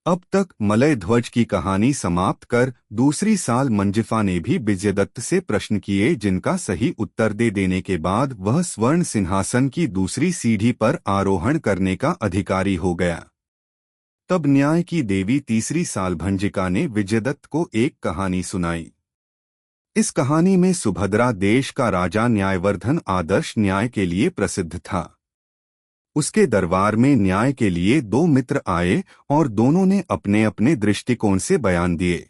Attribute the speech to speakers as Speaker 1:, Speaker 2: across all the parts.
Speaker 1: अब तक मलय ध्वज की कहानी समाप्त कर दूसरी साल मंजिफा ने भी विजयदत्त से प्रश्न किए, जिनका सही उत्तर दे देने के बाद वह स्वर्ण सिंहासन की दूसरी सीढ़ी पर आरोहण करने का अधिकारी हो गया। तब न्याय की देवी तीसरी साल भंजिका ने विजयदत्त को एक कहानी सुनाई। इस कहानी में सुभद्रा देश का राजा न्यायवर्धन आदर्श न्याय के लिए प्रसिद्ध था। उसके दरबार में न्याय के लिए दो मित्र आए और दोनों ने अपने अपने दृष्टिकोण से बयान दिए।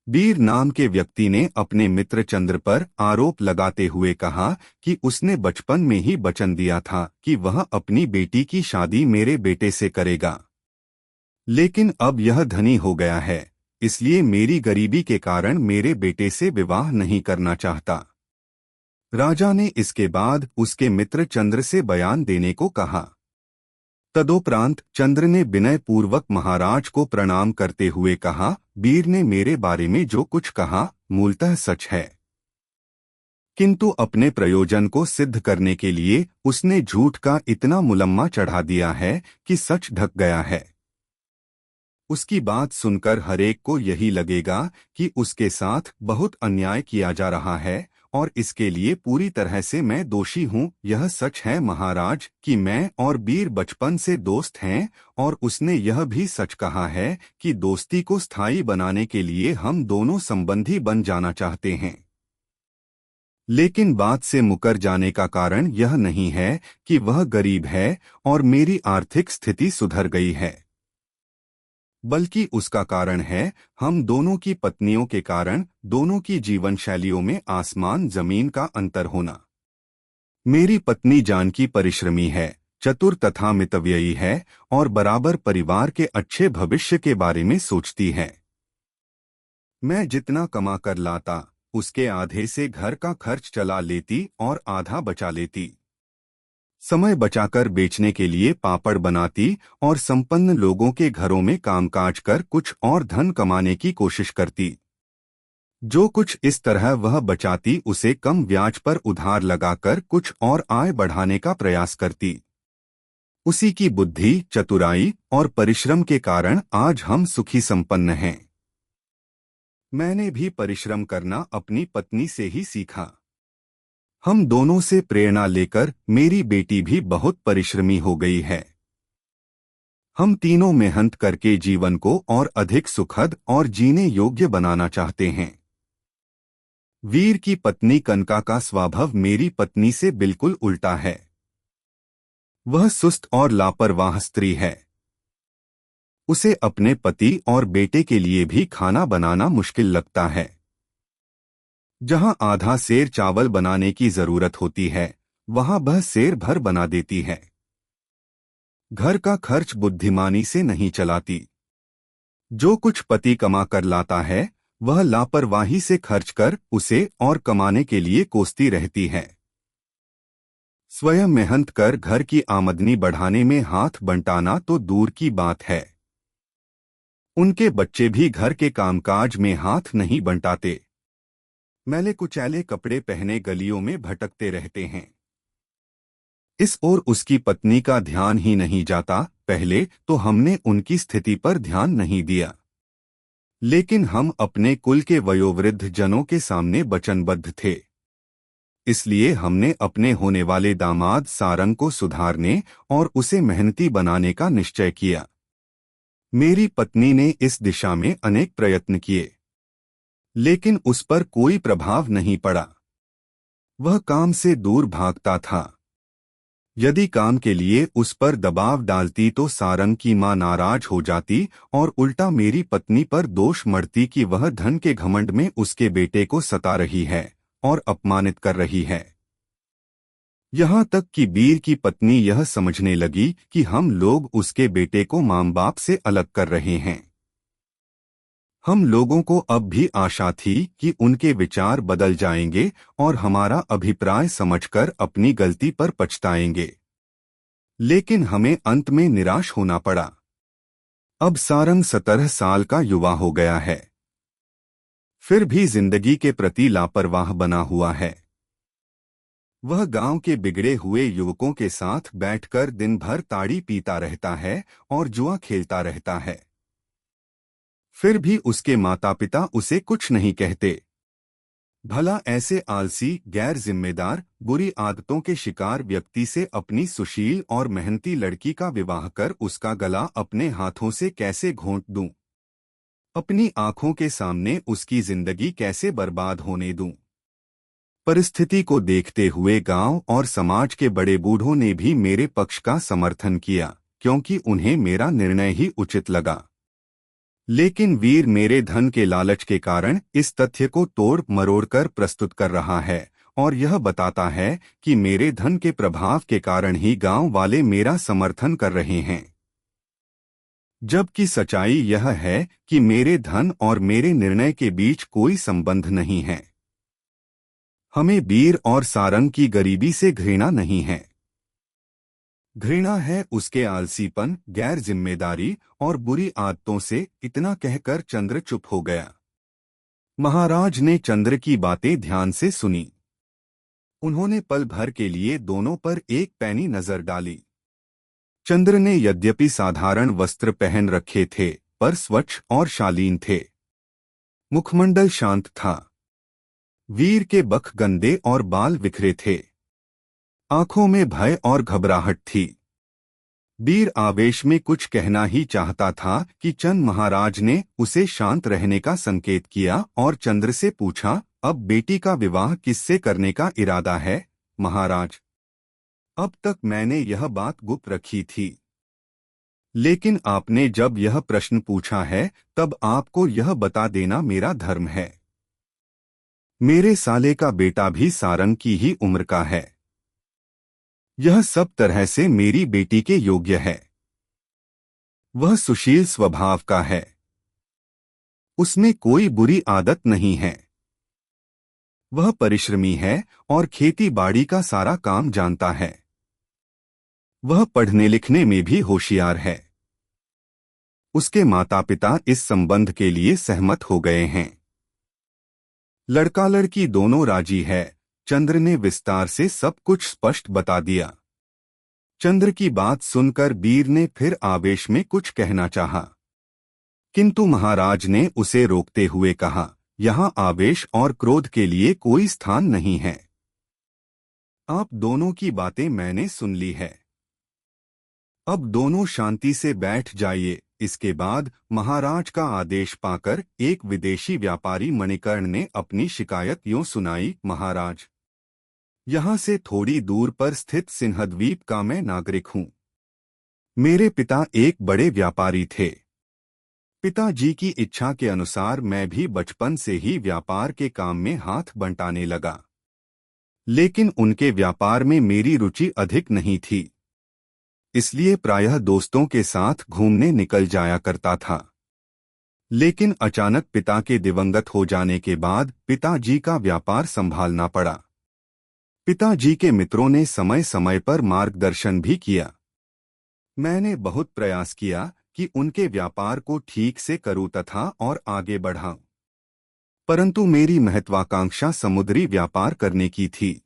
Speaker 1: वीर नाम के व्यक्ति ने अपने मित्र चंद्र पर आरोप लगाते हुए कहा कि उसने बचपन में ही वचन दिया था कि वह अपनी बेटी की शादी मेरे बेटे से करेगा, लेकिन अब यह धनी हो गया है, इसलिए मेरी गरीबी के कारण मेरे बेटे से विवाह नहीं करना चाहता। राजा ने इसके बाद उसके मित्र चंद्र से बयान देने को कहा। तदोपरांत चंद्र ने विनय पूर्वक महाराज को प्रणाम करते हुए कहा, वीर ने मेरे बारे में जो कुछ कहा मूलतः सच है, किंतु अपने प्रयोजन को सिद्ध करने के लिए उसने झूठ का इतना मुलम्मा चढ़ा दिया है कि सच ढक गया है। उसकी बात सुनकर हरेक को यही लगेगा कि उसके साथ बहुत अन्याय किया जा रहा है और इसके लिए पूरी तरह से मैं दोषी हूँ। यह सच है महाराज कि मैं और वीर बचपन से दोस्त हैं, और उसने यह भी सच कहा है कि दोस्ती को स्थायी बनाने के लिए हम दोनों संबंधी बन जाना चाहते हैं। लेकिन बात से मुकर जाने का कारण यह नहीं है कि वह गरीब है और मेरी आर्थिक स्थिति सुधर गई है, बल्कि उसका कारण है हम दोनों की पत्नियों के कारण दोनों की जीवन शैलियों में आसमान जमीन का अंतर होना। मेरी पत्नी जानकी परिश्रमी है, चतुर तथा मितव्ययी है और बराबर परिवार के अच्छे भविष्य के बारे में सोचती है। मैं जितना कमा कर लाता उसके आधे से घर का खर्च चला लेती और आधा बचा लेती। समय बचाकर बेचने के लिए पापड़ बनाती और संपन्न लोगों के घरों में कामकाज कर कुछ और धन कमाने की कोशिश करती। जो कुछ इस तरह वह बचाती उसे कम ब्याज पर उधार लगाकर कुछ और आय बढ़ाने का प्रयास करती। उसी की बुद्धि, चतुराई और परिश्रम के कारण आज हम सुखी संपन्न हैं। मैंने भी परिश्रम करना अपनी पत्नी से ही सीखा। हम दोनों से प्रेरणा लेकर मेरी बेटी भी बहुत परिश्रमी हो गई है। हम तीनों मेहनत करके जीवन को और अधिक सुखद और जीने योग्य बनाना चाहते हैं। वीर की पत्नी कनका का स्वभाव मेरी पत्नी से बिल्कुल उल्टा है। वह सुस्त और लापरवाह स्त्री है। उसे अपने पति और बेटे के लिए भी खाना बनाना मुश्किल लगता है। जहां आधा सेर चावल बनाने की जरूरत होती है, वहां वह सेर भर बना देती है। घर का खर्च बुद्धिमानी से नहीं चलाती। जो कुछ पति कमा कर लाता है वह लापरवाही से खर्च कर उसे और कमाने के लिए कोसती रहती है। स्वयं मेहनत कर घर की आमदनी बढ़ाने में हाथ बंटाना तो दूर की बात है, उनके बच्चे भी घर के कामकाज में हाथ नहीं बंटाते। मैले कुचैले कपड़े पहने गलियों में भटकते रहते हैं। इस ओर उसकी पत्नी का ध्यान ही नहीं जाता। पहले तो हमने उनकी स्थिति पर ध्यान नहीं दिया, लेकिन हम अपने कुल के वयोवृद्ध जनों के सामने वचनबद्ध थे। इसलिए हमने अपने होने वाले दामाद सारंग को सुधारने और उसे मेहनती बनाने का निश्चय किया। मेरी पत्नी ने इस दिशा में अनेक प्रयत्न किए, लेकिन उस पर कोई प्रभाव नहीं पड़ा। वह काम से दूर भागता था। यदि काम के लिए उस पर दबाव डालती तो सारंग की मां नाराज हो जाती और उल्टा मेरी पत्नी पर दोष मढ़ती कि वह धन के घमंड में उसके बेटे को सता रही है और अपमानित कर रही है। यहाँ तक कि वीर की पत्नी यह समझने लगी कि हम लोग उसके बेटे को मां बाप से अलग कर रहे हैं। हम लोगों को अब भी आशा थी कि उनके विचार बदल जाएंगे और हमारा अभिप्राय समझकर अपनी गलती पर पछताएंगे, लेकिन हमें अंत में निराश होना पड़ा। अब सारंग 17 साल का युवा हो गया है, फिर भी जिंदगी के प्रति लापरवाह बना हुआ है। वह गांव के बिगड़े हुए युवकों के साथ बैठकर दिन भर ताड़ी पीता रहता है और जुआ खेलता रहता है। फिर भी उसके माता पिता उसे कुछ नहीं कहते। भला ऐसे आलसी, गैर जिम्मेदार, बुरी आदतों के शिकार व्यक्ति से अपनी सुशील और मेहनती लड़की का विवाह कर उसका गला अपने हाथों से कैसे घोंट दूं? अपनी आंखों के सामने उसकी जिंदगी कैसे बर्बाद होने दूं? परिस्थिति को देखते हुए गांव और समाज के बड़े बूढ़ों ने भी मेरे पक्ष का समर्थन किया, क्योंकि उन्हें मेरा निर्णय ही उचित लगा। लेकिन वीर मेरे धन के लालच के कारण इस तथ्य को तोड़ मरोड़ कर प्रस्तुत कर रहा है और यह बताता है कि मेरे धन के प्रभाव के कारण ही गांव वाले मेरा समर्थन कर रहे हैं। जबकि सच्चाई यह है कि मेरे धन और मेरे निर्णय के बीच कोई संबंध नहीं है। हमें वीर और सारंग की गरीबी से घृणा नहीं है। घृणा है उसके आलसीपन, गैर जिम्मेदारी और बुरी आदतों से। इतना कहकर चंद्र चुप हो गया। महाराज ने चंद्र की बातें ध्यान से सुनी। उन्होंने पल भर के लिए दोनों पर एक पैनी नजर डाली। चंद्र ने यद्यपि साधारण वस्त्र पहन रखे थे, पर स्वच्छ और शालीन थे। मुखमंडल शांत था। वीर के बख गंदे और बाल बिखरे थे। आंखों में भय और घबराहट थी। वीर आवेश में कुछ कहना ही चाहता था कि चंद महाराज ने उसे शांत रहने का संकेत किया और चंद्र से पूछा, अब बेटी का विवाह किससे करने का इरादा है महाराज? अब तक मैंने यह बात गुप्त रखी थी, लेकिन आपने जब यह प्रश्न पूछा है तब आपको यह बता देना मेरा धर्म है। मेरे साले का बेटा भी सारंग की ही उम्र का है। यह सब तरह से मेरी बेटी के योग्य है। वह सुशील स्वभाव का है। उसमें कोई बुरी आदत नहीं है। वह परिश्रमी है और खेती बाड़ी का सारा काम जानता है। वह पढ़ने लिखने में भी होशियार है। उसके माता पिता इस संबंध के लिए सहमत हो गए हैं। लड़का लड़की दोनों राजी है। चंद्र ने विस्तार से सब कुछ स्पष्ट बता दिया। चंद्र की बात सुनकर वीर ने फिर आवेश में कुछ कहना चाहा, किंतु महाराज ने उसे रोकते हुए कहा, यहाँ आवेश और क्रोध के लिए कोई स्थान नहीं है। आप दोनों की बातें मैंने सुन ली है। अब दोनों शांति से बैठ जाइए। इसके बाद महाराज का आदेश पाकर एक विदेशी व्यापारी मणिकर्ण ने अपनी शिकायत यूं सुनाई, महाराज, यहाँ से थोड़ी दूर पर स्थित सिंहद्वीप का मैं नागरिक हूँ। मेरे पिता एक बड़े व्यापारी थे। पिताजी की इच्छा के अनुसार मैं भी बचपन से ही व्यापार के काम में हाथ बंटाने लगा, लेकिन उनके व्यापार में मेरी रुचि अधिक नहीं थी, इसलिए प्रायः दोस्तों के साथ घूमने निकल जाया करता था। लेकिन अचानक पिता के दिवंगत हो जाने के बाद पिताजी का व्यापार संभालना पड़ा। पिताजी के मित्रों ने समय समय पर मार्गदर्शन भी किया। मैंने बहुत प्रयास किया कि उनके व्यापार को ठीक से करूं तथा और आगे बढ़ाऊं, परंतु मेरी महत्वाकांक्षा समुद्री व्यापार करने की थी।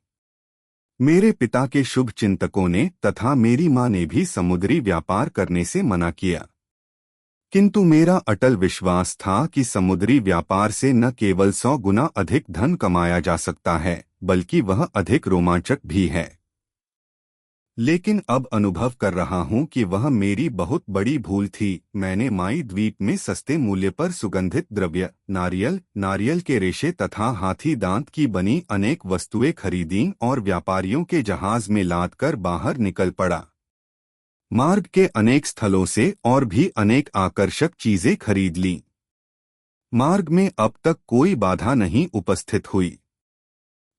Speaker 1: मेरे पिता के शुभ चिंतकों ने तथा मेरी मां ने भी समुद्री व्यापार करने से मना किया, किंतु मेरा अटल विश्वास था कि समुद्री व्यापार से न केवल 100 गुना अधिक धन कमाया जा सकता है, बल्कि वह अधिक रोमांचक भी है। लेकिन अब अनुभव कर रहा हूं कि वह मेरी बहुत बड़ी भूल थी। मैंने माई द्वीप में सस्ते मूल्य पर सुगंधित द्रव्य, नारियल के रेशे तथा हाथी दांत की बनी अनेक वस्तुएं खरीदीं और व्यापारियों के जहाज में लाद कर बाहर निकल पड़ा। मार्ग के अनेक स्थलों से और भी अनेक आकर्षक चीजें खरीद लीं। मार्ग में अब तक कोई बाधा नहीं उपस्थित हुई।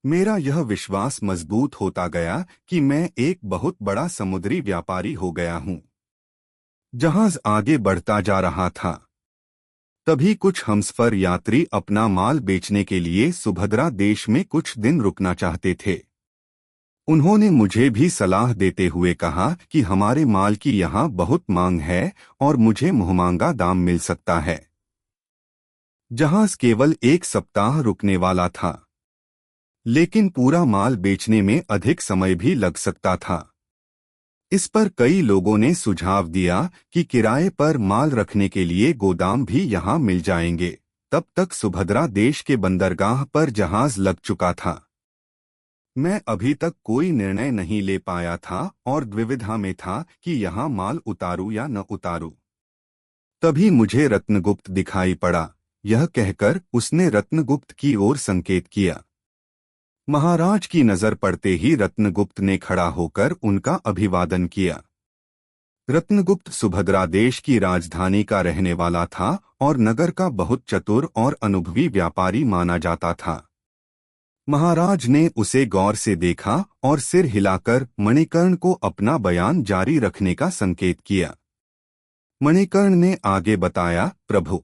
Speaker 1: मेरा यह विश्वास मजबूत होता गया कि मैं एक बहुत बड़ा समुद्री व्यापारी हो गया हूँ। जहाज आगे बढ़ता जा रहा था। तभी कुछ हमसफर यात्री अपना माल बेचने के लिए सुभद्रा देश में कुछ दिन रुकना चाहते थे। उन्होंने मुझे भी सलाह देते हुए कहा कि हमारे माल की यहाँ बहुत मांग है और मुझे मुहमांगा दाम मिल सकता है। जहाज केवल 1 सप्ताह रुकने वाला था, लेकिन पूरा माल बेचने में अधिक समय भी लग सकता था। इस पर कई लोगों ने सुझाव दिया कि किराए पर माल रखने के लिए गोदाम भी यहाँ मिल जाएंगे। तब तक सुभद्रा देश के बंदरगाह पर जहाज लग चुका था। मैं अभी तक कोई निर्णय नहीं ले पाया था और द्विविधा में था कि यहाँ माल उतारूं या न उतारूं। तभी मुझे रत्नगुप्त दिखाई पड़ा। यह कहकर उसने रत्नगुप्त की ओर संकेत किया। महाराज की नजर पड़ते ही रत्नगुप्त ने खड़ा होकर उनका अभिवादन किया। रत्नगुप्त सुभद्रा देश की राजधानी का रहने वाला था और नगर का बहुत चतुर और अनुभवी व्यापारी माना जाता था। महाराज ने उसे गौर से देखा और सिर हिलाकर मणिकर्ण को अपना बयान जारी रखने का संकेत किया। मणिकर्ण ने आगे बताया, प्रभु,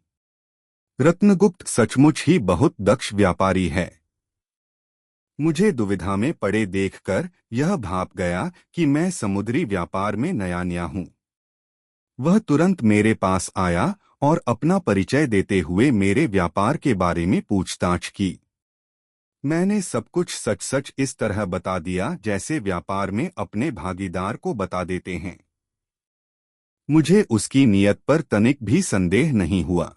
Speaker 1: रत्नगुप्त सचमुच ही बहुत दक्ष व्यापारी है। मुझे दुविधा में पड़े देखकर यह भाप गया कि मैं समुद्री व्यापार में नया नया हूं। वह तुरंत मेरे पास आया और अपना परिचय देते हुए मेरे व्यापार के बारे में पूछताछ की। मैंने सब कुछ सच सच इस तरह बता दिया जैसे व्यापार में अपने भागीदार को बता देते हैं। मुझे उसकी नीयत पर तनिक भी संदेह नहीं हुआ।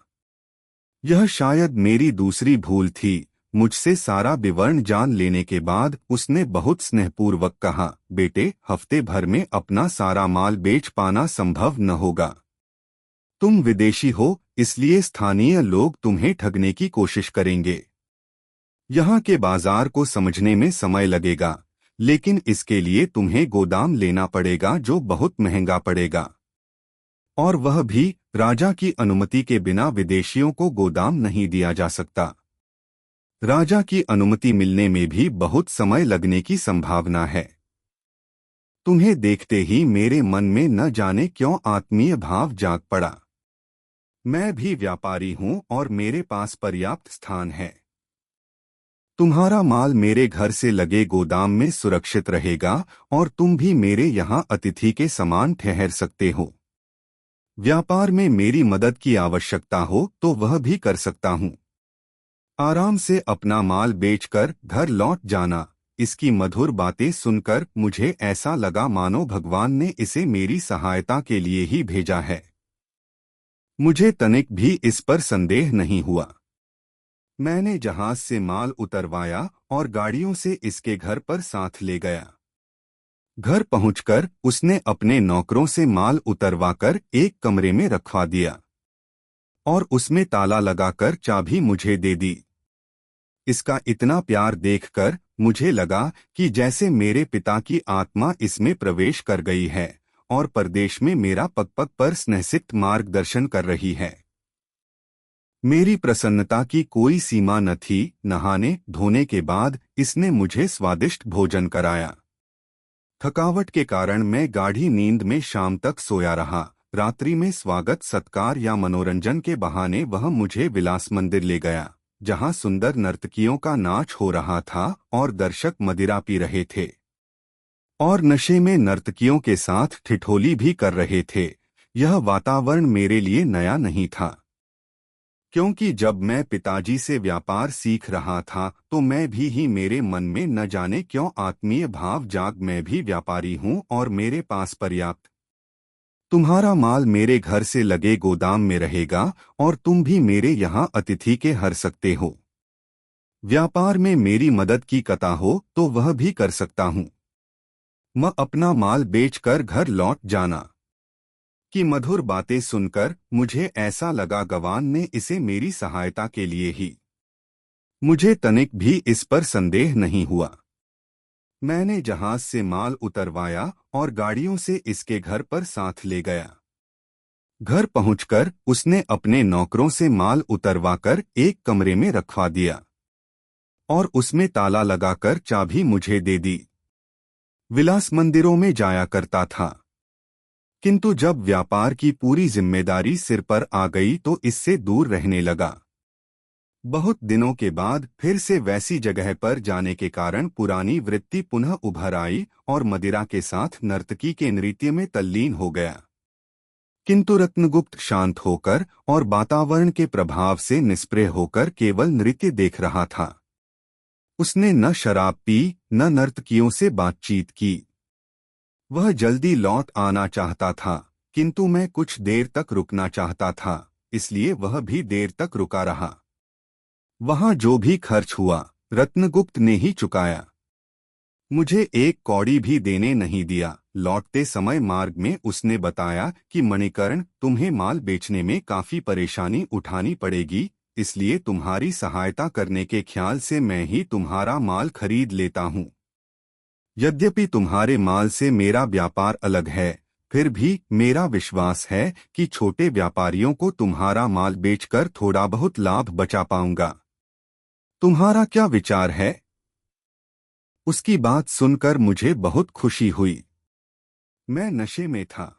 Speaker 1: यह शायद मेरी दूसरी भूल थी। मुझसे सारा विवरण जान लेने के बाद उसने बहुत स्नेहपूर्वक कहा, बेटे, हफ्ते भर में अपना सारा माल बेच पाना संभव न होगा। तुम विदेशी हो, इसलिए स्थानीय लोग तुम्हें ठगने की कोशिश करेंगे। यहाँ के बाजार को समझने में समय लगेगा, लेकिन इसके लिए तुम्हें गोदाम लेना पड़ेगा जो बहुत महंगा पड़ेगा, और वह भी राजा की अनुमति के बिना विदेशियों को गोदाम नहीं दिया जा सकता। राजा की अनुमति मिलने में भी बहुत समय लगने की संभावना है। तुम्हें देखते ही मेरे मन में न जाने क्यों आत्मीय भाव जाग पड़ा। मैं भी व्यापारी हूँ और मेरे पास पर्याप्त स्थान है। तुम्हारा माल मेरे घर से लगे गोदाम में सुरक्षित रहेगा और तुम भी मेरे यहाँ अतिथि के समान ठहर सकते हो। व्यापार में मेरी मदद की आवश्यकता हो तो वह भी कर सकता हूँ। आराम से अपना माल बेचकर घर लौट जाना। इसकी मधुर बातें सुनकर मुझे ऐसा लगा मानो भगवान ने इसे मेरी सहायता के लिए ही भेजा है। मुझे तनिक भी इस पर संदेह नहीं हुआ। मैंने जहाज से माल उतरवाया और गाड़ियों से इसके घर पर साथ ले गया। घर पहुंचकर उसने अपने नौकरों से माल उतरवाकर एक कमरे में रखवा दिया और उसमें ताला लगाकर चाबी मुझे दे दी। इसका इतना प्यार देखकर मुझे लगा कि जैसे मेरे पिता की आत्मा इसमें प्रवेश कर गई है और परदेश में मेरा पग पग पर स्नेहसिक्त मार्गदर्शन कर रही है। मेरी प्रसन्नता की कोई सीमा न थी। नहाने धोने के बाद इसने मुझे स्वादिष्ट भोजन कराया। थकावट के कारण मैं गाढ़ी नींद में शाम तक सोया रहा। रात्रि में स्वागत सत्कार या मनोरंजन के बहाने वह मुझे विलास मंदिर ले गया, जहां सुंदर नर्तकियों का नाच हो रहा था और दर्शक मदिरा पी रहे थे और नशे में नर्तकियों के साथ ठिठोली भी कर रहे थे। यह वातावरण मेरे लिए नया नहीं था, क्योंकि जब मैं पिताजी से व्यापार सीख रहा था तो मैं भी मेरे मन में न जाने क्यों आत्मीय भाव जाग, मैं भी व्यापारी हूँ और मेरे पास पर्याप्त। तुम्हारा माल मेरे घर से लगे गोदाम में रहेगा और तुम भी मेरे यहाँ अतिथि के हर सकते हो। व्यापार में मेरी मदद की कता हो तो वह भी कर सकता हूँ। मैं अपना माल बेचकर घर लौट जाना। की मधुर बातें सुनकर मुझे ऐसा लगा गवान ने इसे मेरी सहायता के लिए ही। मुझे तनिक भी इस पर संदेह नहीं हुआ। मैंने जहाज से माल उतरवाया और गाड़ियों से इसके घर पर साथ ले गया। घर पहुंचकर उसने अपने नौकरों से माल उतरवाकर एक कमरे में रखवा दिया और उसमें ताला लगाकर चाबी मुझे दे दी। विलास मंदिरों में जाया करता था, किंतु जब व्यापार की पूरी जिम्मेदारी सिर पर आ गई तो इससे दूर रहने लगा। बहुत दिनों के बाद फिर से वैसी जगह पर जाने के कारण पुरानी वृत्ति पुनः उभर आई और मदिरा के साथ नर्तकी के नृत्य में तल्लीन हो गया। किंतु रत्नगुप्त शांत होकर और वातावरण के प्रभाव से निष्प्रिय होकर केवल नृत्य देख रहा था। उसने न शराब पी न नर्तकियों से बातचीत की। वह जल्दी लौट आना चाहता था, किंतु मैं कुछ देर तक रुकना चाहता था, इसलिए वह भी देर तक रुका रहा। वहां जो भी खर्च हुआ रत्नगुप्त ने ही चुकाया। मुझे एक कौड़ी भी देने नहीं दिया। लौटते समय मार्ग में उसने बताया कि मणिकर्ण, तुम्हें माल बेचने में काफी परेशानी उठानी पड़ेगी, इसलिए तुम्हारी सहायता करने के ख्याल से मैं ही तुम्हारा माल खरीद लेता हूँ। यद्यपि तुम्हारे माल से मेरा व्यापार अलग है, फिर भी मेरा विश्वास है कि छोटे व्यापारियों को तुम्हारा माल बेचकर थोड़ा बहुत लाभ बचा पाऊंगा। तुम्हारा क्या विचार है? उसकी बात सुनकर मुझे बहुत खुशी हुई। मैं नशे में था,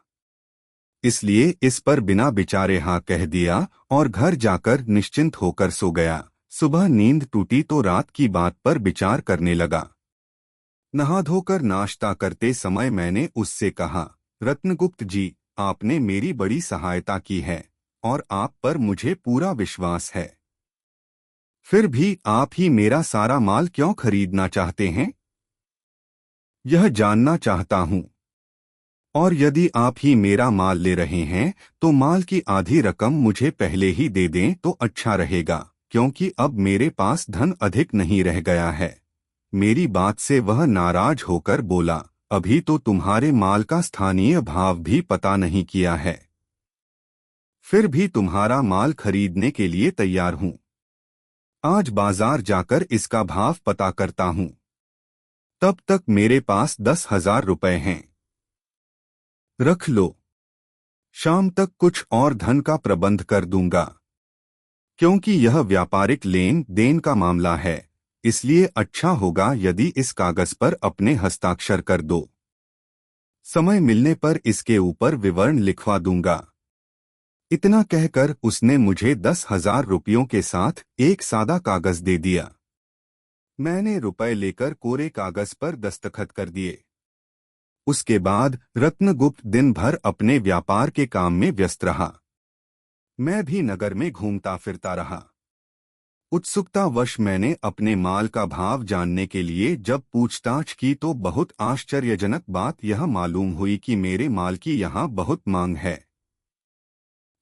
Speaker 1: इसलिए इस पर बिना विचारे हाँ कह दिया और घर जाकर निश्चिंत होकर सो गया। सुबह नींद टूटी तो रात की बात पर विचार करने लगा। नहा धोकर नाश्ता करते समय मैंने उससे कहा, रत्नगुप्त जी, आपने मेरी बड़ी सहायता की है और आप पर मुझे पूरा विश्वास है। फिर भी आप ही मेरा सारा माल क्यों खरीदना चाहते हैं? यह जानना चाहता हूँ। और यदि आप ही मेरा माल ले रहे हैं तो माल की आधी रकम मुझे पहले ही दे दें तो अच्छा रहेगा, क्योंकि अब मेरे पास धन अधिक नहीं रह गया है। मेरी बात से वह नाराज होकर बोला, अभी तो तुम्हारे माल का स्थानीय भाव भी पता नहीं किया है। फिर भी तुम्हारा माल खरीदने के लिए तैयार हूँ। आज बाजार जाकर इसका भाव पता करता हूँ। तब तक मेरे पास 10,000 रुपए हैं। रख लो। शाम तक कुछ और धन का प्रबंध कर दूंगा। क्योंकि यह व्यापारिक लेन देन का मामला है, इसलिए अच्छा होगा यदि इस कागज पर अपने हस्ताक्षर कर दो। समय मिलने पर इसके ऊपर विवरण लिखवा दूंगा। इतना कहकर उसने मुझे 10,000 रुपयों के साथ एक सादा कागज दे दिया। मैंने रुपए लेकर कोरे कागज पर दस्तखत कर दिए। उसके बाद रत्नगुप्त दिन भर अपने व्यापार के काम में व्यस्त रहा। मैं भी नगर में घूमता फिरता रहा। उत्सुकतावश मैंने अपने माल का भाव जानने के लिए जब पूछताछ की तो बहुत आश्चर्यजनक बात यह मालूम हुई कि मेरे माल की यहाँ बहुत मांग है।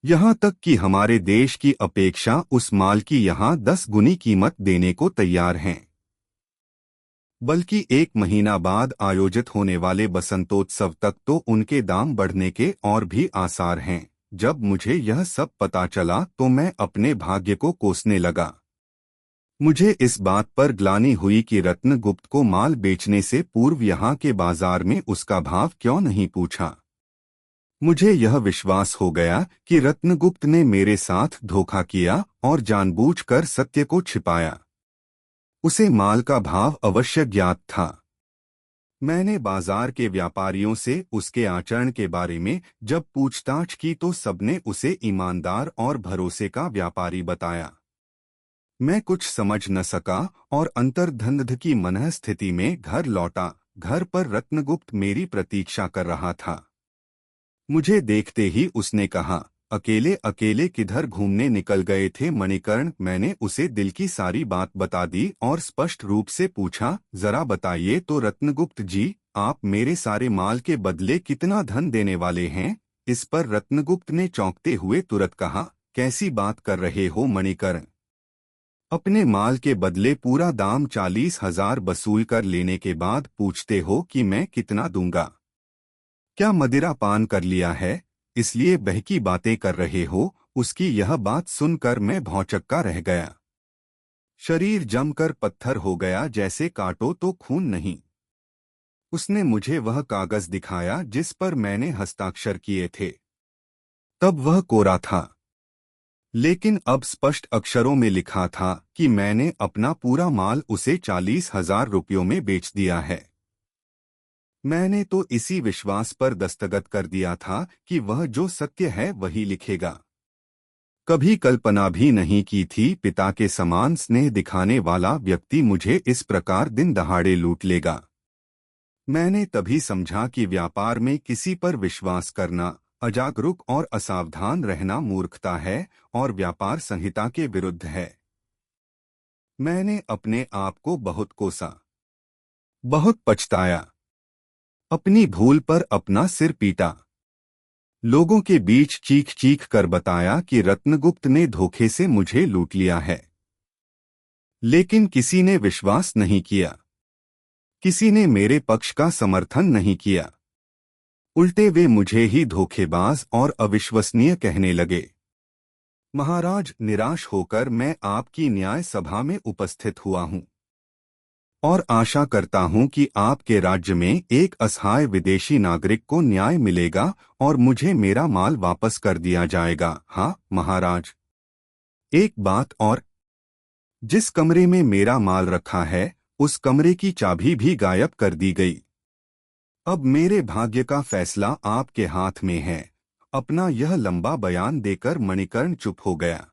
Speaker 1: यहाँ तक कि हमारे देश की अपेक्षा उस माल की यहाँ 10 गुनी कीमत देने को तैयार हैं। बल्कि एक महीना बाद आयोजित होने वाले बसंतोत्सव तक तो उनके दाम बढ़ने के और भी आसार हैं। जब मुझे यह सब पता चला तो मैं अपने भाग्य को कोसने लगा। मुझे इस बात पर ग्लानि हुई कि रत्नगुप्त को माल बेचने से पूर्व यहाँ के बाजार में उसका भाव क्यों नहीं पूछा। मुझे यह विश्वास हो गया कि रत्नगुप्त ने मेरे साथ धोखा किया और जानबूझकर सत्य को छिपाया। उसे माल का भाव अवश्य ज्ञात था। मैंने बाजार के व्यापारियों से उसके आचरण के बारे में जब पूछताछ की तो सबने उसे ईमानदार और भरोसे का व्यापारी बताया। मैं कुछ समझ न सका और अंतर्धनध की मनःस्थिति में घर लौटा। घर पर रत्नगुप्त मेरी प्रतीक्षा कर रहा था। मुझे देखते ही उसने कहा, अकेले अकेले किधर घूमने निकल गए थे मणिकर्ण? मैंने उसे दिल की सारी बात बता दी और स्पष्ट रूप से पूछा, जरा बताइए तो रत्नगुप्त जी, आप मेरे सारे माल के बदले कितना धन देने वाले हैं? इस पर रत्नगुप्त ने चौंकते हुए तुरंत कहा, कैसी बात कर रहे हो मणिकर्ण? अपने माल के बदले पूरा दाम 40,000 वसूल कर लेने के बाद पूछते हो कि मैं कितना दूंगा? क्या मदिरा पान कर लिया है, इसलिए बहकी बातें कर रहे हो? उसकी यह बात सुनकर मैं भौंचक्का रह गया। शरीर जमकर पत्थर हो गया, जैसे काटो तो खून नहीं। उसने मुझे वह कागज दिखाया जिस पर मैंने हस्ताक्षर किए थे। तब वह कोरा था, लेकिन अब स्पष्ट अक्षरों में लिखा था कि मैंने अपना पूरा माल उसे 40,000 रुपयों में बेच दिया है। मैंने तो इसी विश्वास पर दस्तखत कर दिया था कि वह जो सत्य है वही लिखेगा। कभी कल्पना भी नहीं की थी पिता के समान स्नेह दिखाने वाला व्यक्ति मुझे इस प्रकार दिन दहाड़े लूट लेगा। मैंने तभी समझा कि व्यापार में किसी पर विश्वास करना अजागरूक और असावधान रहना मूर्खता है और व्यापार संहिता के विरुद्ध है। मैंने अपने आप को बहुत कोसा, बहुत पछताया। अपनी भूल पर अपना सिर पीटा। लोगों के बीच चीख चीख कर बताया कि रत्नगुप्त ने धोखे से मुझे लूट लिया है। लेकिन किसी ने विश्वास नहीं किया। किसी ने मेरे पक्ष का समर्थन नहीं किया। उल्टे वे मुझे ही धोखेबाज और अविश्वसनीय कहने लगे। महाराज, निराश होकर मैं आपकी न्याय सभा में उपस्थित हुआ हूं और आशा करता हूं कि आपके राज्य में एक असहाय विदेशी नागरिक को न्याय मिलेगा और मुझे मेरा माल वापस कर दिया जाएगा। हाँ महाराज, एक बात और, जिस कमरे में मेरा माल रखा है उस कमरे की चाबी भी गायब कर दी गई। अब मेरे भाग्य का फैसला आपके हाथ में है। अपना यह लंबा बयान देकर मणिकर्ण चुप हो गया।